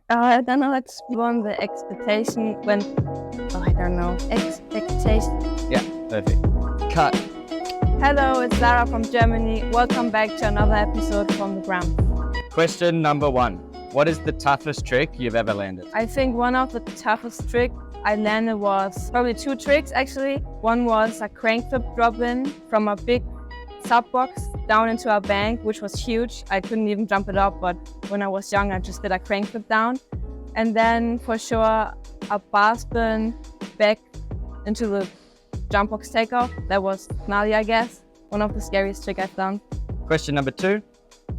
I don't know, let's be on the expectation when, I don't know, expectation. Yeah, perfect. Cut. Hello, it's Lara from Germany. Welcome back to another episode from The Groms. Question number 1. What is the toughest trick you've ever landed? I think one of the toughest tricks I landed was probably 2 tricks actually. One was a crank flip drop in from a big sub box down into a bank, which was huge. I couldn't even jump it up, but when I was young, I just did a crank flip down. And then for sure, a bar spin back into the jump box takeoff. That was gnarly, I guess. One of the scariest tricks I've done. Question number 2.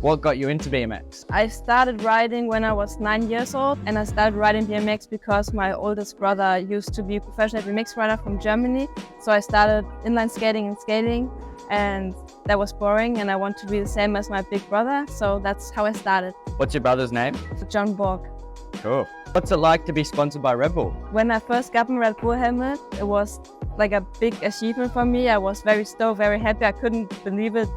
What got you into BMX? I started riding when I was 9 years old, and I started riding BMX because my oldest brother used to be a professional BMX rider from Germany. So I started inline skating and skating, and that was boring, and I want to be the same as my big brother. So that's how I started. What's your brother's name? John Borg. Cool. What's it like to be sponsored by Red Bull? When I first got my Red Bull helmet, it was like a big achievement for me. I was very stoked, very happy. I couldn't believe it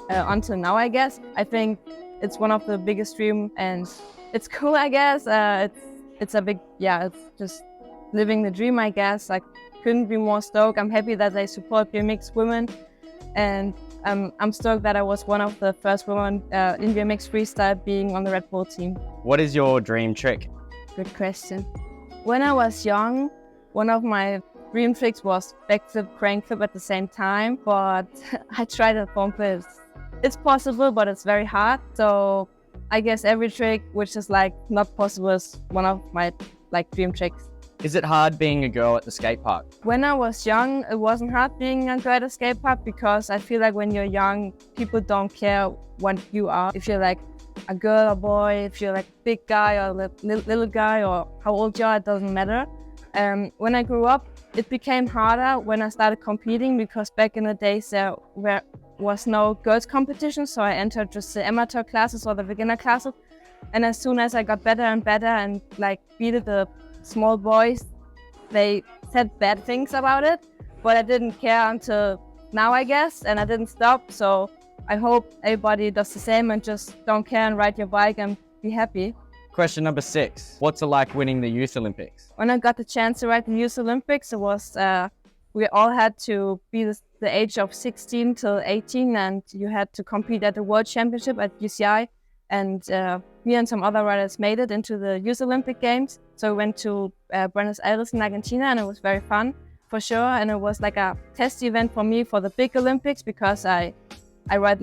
until now, I guess. I think it's one of the biggest dreams, and it's cool, I guess. It's a big, it's just living the dream, I guess. I couldn't be more stoked. I'm happy that they support BMX women, and I'm stoked that I was one of the first women in BMX freestyle being on the Red Bull team. What is your dream trick? Good question. When I was young, one of my dream tricks was backflip, crank flip at the same time, but I tried it on purpose. It's possible, but it's very hard. So I guess every trick which is not possible is one of my dream tricks. Is it hard being a girl at the skate park? When I was young, it wasn't hard being a girl at a skate park because I feel like when you're young, people don't care what you are. If you're like a girl or boy, if you're like a big guy or little guy or how old you are, it doesn't matter. When I grew up, it became harder when I started competing because back in the days there was no girls competition, so I entered just the amateur classes or the beginner classes. And as soon as I got better and better and beat the small boys, they said bad things about it, but I didn't care until now, I guess, and I didn't stop. So I hope everybody does the same and just don't care and ride your bike and be happy. Question number 6. What's it like winning the Youth Olympics? When I got the chance to ride the Youth Olympics, it was we all had to be the age of 16 till 18, and you had to compete at the World Championship at UCI. And me and some other riders made it into the Youth Olympic Games. So we went to Buenos Aires in Argentina, and it was very fun for sure. And it was like a test event for me for the big Olympics because I ride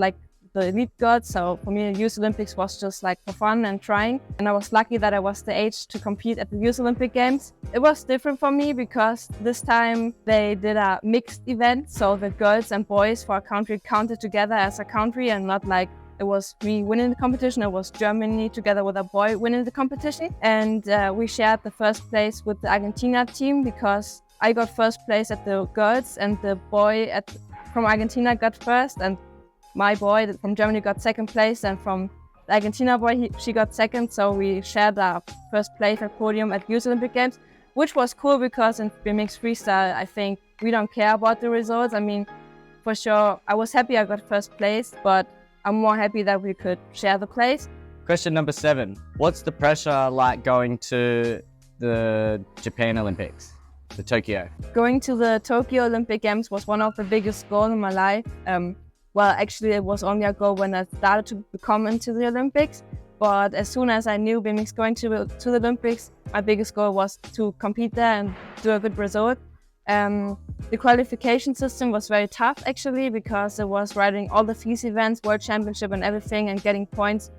the elite gods. So for me, the Youth Olympics was just for fun and trying. And I was lucky that I was the age to compete at the Youth Olympic Games. It was different for me because this time they did a mixed event. So the girls and boys for a country counted together as a country and not it was me winning the competition. It was Germany together with a boy winning the competition. And we shared the first place with the Argentina team because I got first place at the girls and the boy from Argentina got first, and my boy from Germany got second place, and from the Argentina boy, she got second. So we shared our first place at podium at Youth Olympic Games, which was cool because in BMX freestyle, I think we don't care about the results. I mean, for sure, I was happy I got first place, but I'm more happy that we could share the place. Question number 7. What's the pressure like going to the Japan Olympics, the Tokyo? Going to the Tokyo Olympic Games was one of the biggest goals in my life. Well, actually, it was only a goal when I started to come into the Olympics. But as soon as I knew BMX going to the Olympics, my biggest goal was to compete there and do a good result. The qualification system was very tough, actually, because it was riding all the FIS events, World Championship and everything, and getting points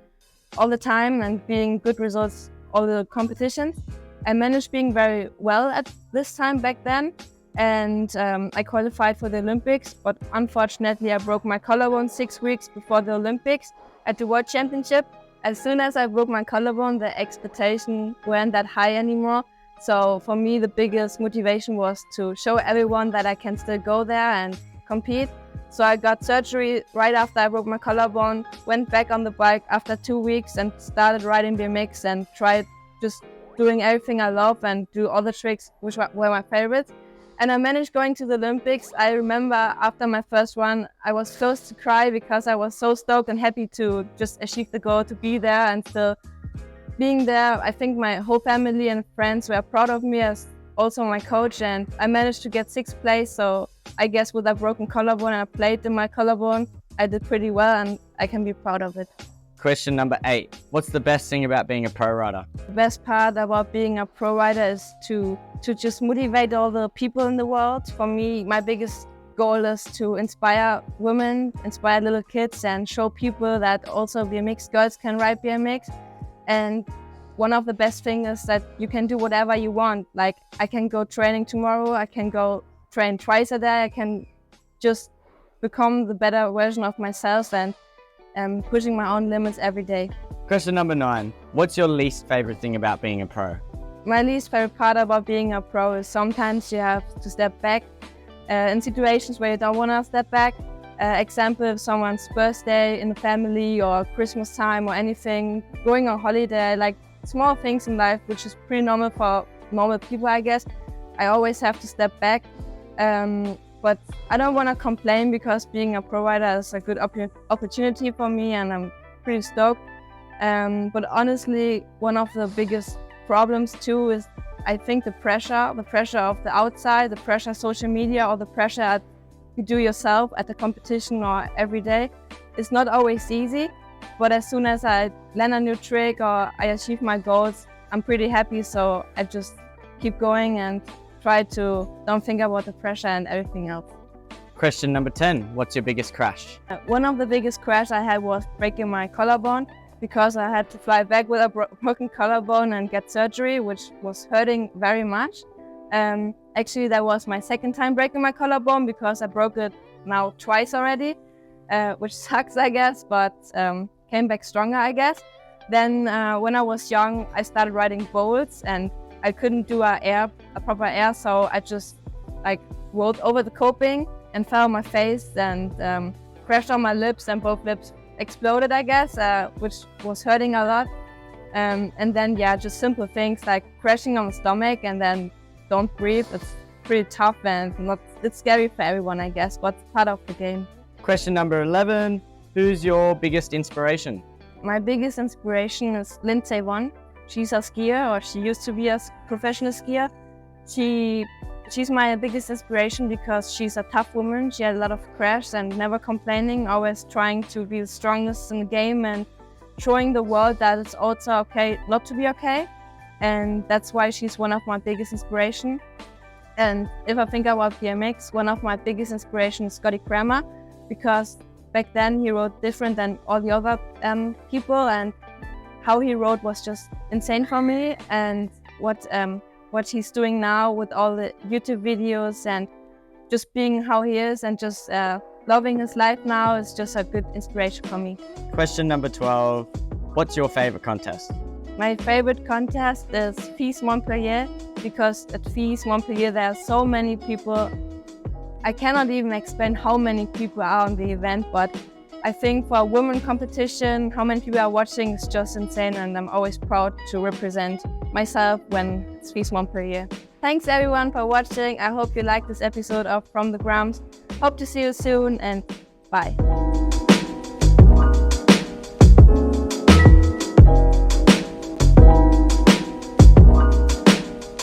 all the time and being good results all the competitions. I managed being very well at this time back then. And I qualified for the Olympics, but unfortunately I broke my collarbone 6 weeks before the Olympics at the World Championship. As soon as I broke my collarbone, the expectation weren't that high anymore. So for me, the biggest motivation was to show everyone that I can still go there and compete. So I got surgery right after I broke my collarbone, went back on the bike after 2 weeks and started riding BMX and tried just doing everything I love and do all the tricks which were my favorites. And I managed going to the Olympics. I remember after my first run, I was close to cry because I was so stoked and happy to just achieve the goal, to be there and still being there, I think my whole family and friends were proud of me as also my coach, and I managed to get 6th place. So I guess with a broken collarbone and a plate in my collarbone, I did pretty well and I can be proud of it. Question number 8. What's the best thing about being a pro rider? The best part about being a pro rider is to just motivate all the people in the world. For me, my biggest goal is to inspire women, inspire little kids, and show people that also BMX girls can ride BMX. And one of the best things is that you can do whatever you want. Like, I can go training tomorrow, I can go train twice a day, I can just become the better version of myself and pushing my own limits every day. Question number 9. What's your least favorite thing about being a pro? My least favorite part about being a pro is sometimes you have to step back in situations where you don't want to step back. Example, if someone's birthday in the family or Christmas time or anything, going on holiday, like small things in life, which is pretty normal for normal people, I guess. I always have to step back. But I don't want to complain because being a pro rider is a good opportunity for me and I'm pretty stoked. But honestly, one of the biggest problems too is I think the pressure of the outside, the pressure of social media, or the pressure you do yourself at the competition or every day. It's not always easy, but as soon as I land a new trick or I achieve my goals, I'm pretty happy, so I just keep going and try to don't think about the pressure and everything else. Question number 10. What's your biggest crash? One of the biggest crash I had was breaking my collarbone because I had to fly back with a broken collarbone and get surgery, which was hurting very much. Actually, that was my 2nd time breaking my collarbone because I broke it now twice already, which sucks, I guess, but came back stronger, I guess. Then when I was young, I started riding bowls and I couldn't do a proper air, so I just rolled over the coping and fell on my face and crashed on my lips, and both lips exploded, I guess, which was hurting a lot. And then, just simple things like crashing on the stomach and then don't breathe. It's pretty tough and it's scary for everyone, I guess, but it's part of the game. Question number 11. Who's your biggest inspiration? My biggest inspiration is Lindsay Vonn. She's a skier, or she used to be a professional skier. She's my biggest inspiration because she's a tough woman. She had a lot of crashes and never complaining, always trying to be the strongest in the game and showing the world that it's also okay not to be okay. And that's why she's one of my biggest inspiration. And if I think about BMX, one of my biggest inspirations is Scotty Kramer, because back then he rode different than all the other people, and how he rode was just insane for me. And what he's doing now with all the YouTube videos and just being how he is and just loving his life now is just a good inspiration for me. Question number 12. What's your favorite contest? My favorite contest is FIS Montpellier, because at FIS Montpellier there are so many people. I cannot even explain how many people are on the event, but I think for a women competition, how many people are watching is just insane, and I'm always proud to represent myself when it's FIS Montpellier. Thanks everyone for watching. I hope you liked this episode of From The Groms. Hope to see you soon, and bye.